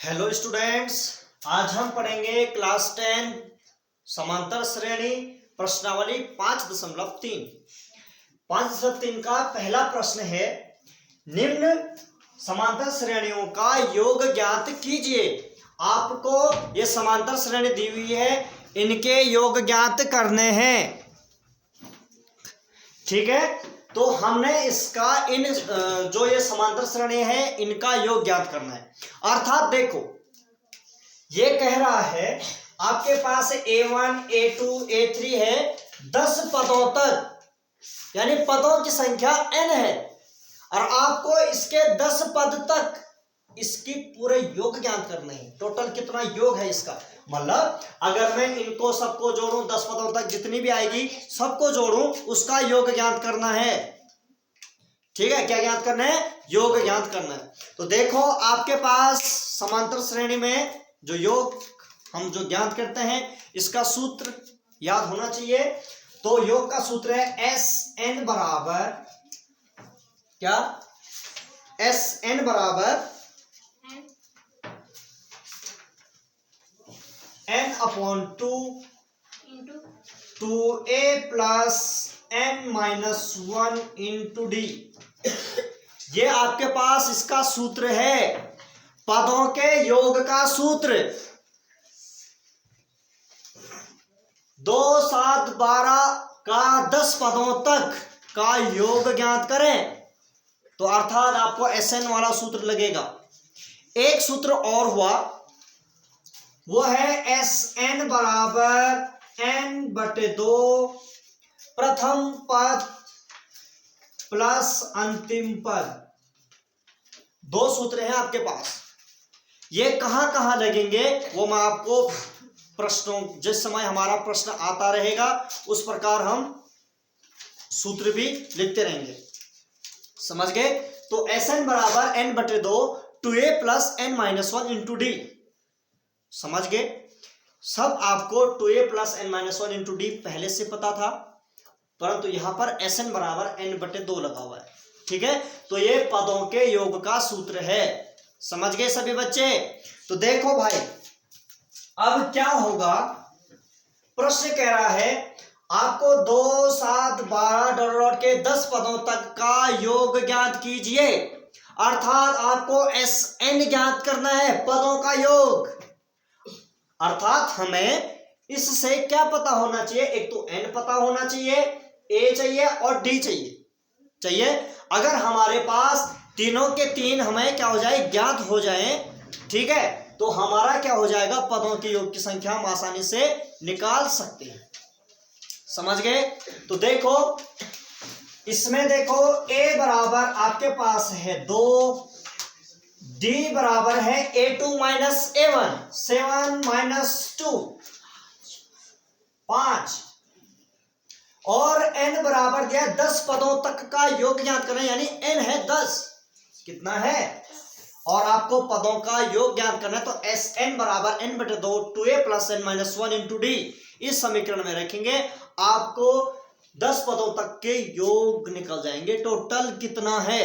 Hello students, आज हम पढ़ेंगे क्लास 10 समांतर श्रेणी प्रश्नावली 5.3। 5.3 का पहला प्रश्न है, निम्न समांतर श्रेणियों का योग ज्ञात कीजिए। आपको ये समांतर श्रेणी दी हुई है, इनके योग ज्ञात करने हैं। ठीक है, तो हमने इसका इन जो ये समांतर श्रेणी है इनका योग ज्ञात करना है। अर्थात देखो, ये कह रहा है आपके पास A1 A2 A3 है 10 पदों तक, यानी पदों की संख्या n है और आपको इसके 10 पद तक इसकी पूरे योग ज्ञात करने हैं। टोटल कितना योग है इसका, मतलब अगर मैं इनको सबको जोड़ूं 10 पदों तक जितनी भी आएगी सबको जोड़ूं, उसका योग ज्ञात करना है। ठीक है, क्या ज्ञात करना है? योग ज्ञात करना है। तो देखो, आपके पास समांतर श्रेणी में जो योग हम जो ज्ञात करते हैं इसका सूत्र याद होना चाहिए। तो योग का सूत्र है SN बराबर क्या? SN बराबर n/2 2a plus n-1 into D. ये आपके पास इसका सूत्र है, पदों के योग का सूत्र। 2 7 12 का 10 पदों तक का योग ज्ञात करें, तो अर्थात आपको SN वाला सूत्र लगेगा। एक सूत्र और हुआ, वो है SN बराबर n/2 प्रथम पद प्लस अंतिम पद। दो सूत्र हैं आपके पास, ये कहां कहां लगेंगे वो मैं आपको प्रश्नों, जिस समय हमारा प्रश्न आता रहेगा उस प्रकार हम सूत्र भी लिखते रहेंगे। समझ गए? तो SN बराबर n/2 2a plus n-1 into D. समझ गए? सब आपको 2a plus n-1 into D पहले से पता था, परंतु यहां पर SN बराबर n/2 लगा हुआ है। ठीक है, तो ये पदों के योग का सूत्र है। समझ गए सभी बच्चे? तो देखो भाई, अब क्या होगा, प्रश्न कह रहा है आपको 2 7 12 के 10 पदों तक का योग ज्ञात कीजिए। अर्थात आपको SN ज्ञात करना है, पदों का योग। अर्थात हमें इससे क्या पता होना चाहिए? एक तो n पता होना चाहिए, a चाहिए और d चाहिए। अगर हमारे पास तीनों के तीन हमें क्या हो जाए, ज्ञात हो जाए, ठीक है, तो हमारा क्या हो जाएगा, पदों के योग की संख्या हम आसानी से निकाल सकते हैं। समझ गए? तो देखो, इसमें देखो a बराबर आपके पास है 2, d बराबर है A2 माइनस A1 7 माइनस 2 5 और n बराबर दिया 10 पदों तक का योग ज्ञात करना है, यानी n है 10। कितना है? और आपको पदों का योग ज्ञात करना है, तो SN बराबर n/2 2a plus n-1 into D. इस समीकरण में रखेंगे, आपको 10 पदों तक के योग निकल जाएंगे। टोटल कितना है?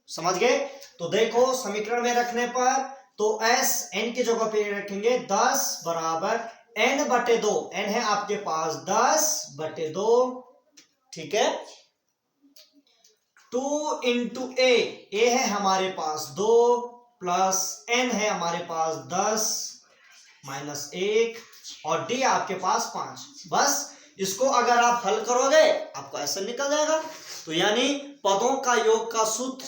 समझ गए? तो देखो, समीकरण में रखने पर तो SN की जगह पे रखेंगे 10 बराबर n/2। n है आपके पास 10/2, ठीक है। 2 इंटू a है हमारे पास 2 प्लस n है हमारे पास 10 माइनस 1 और d आपके पास 5। बस इसको अगर आप हल करोगे आपको ऐसा निकल जाएगा। तो यानी पदों का योग का सूत्र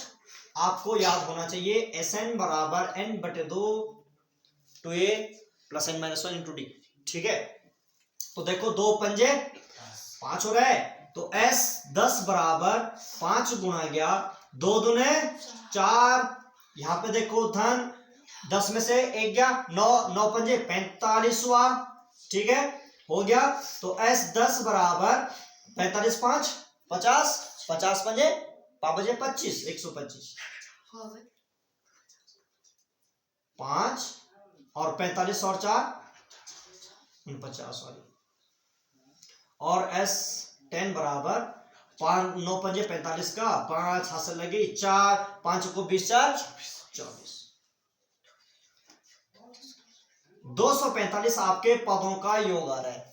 आपको याद होना चाहिए, SN बराबर n/2 2a plus n-1 into D. ठीक है, तो देखो 2 पंजे 5 हो गए, तो S 10 बराबर 5 गुणा गया 2 दूने 4। यहां पे देखो धन 10 में से 1 गया, 9 9 पंजे 45 हुआ। ठीक है, हो गया। तो S 10 बराबर 45 5 50 50 पंजे 5 बजे 25 125 5 और 45 और 4 49 वाली। और S10 बराबर 5 9 पंजे 45 का 5 हाथ से लगी 4 5 को 20 4 24। 245 आपके पदों का योग आ रहा है।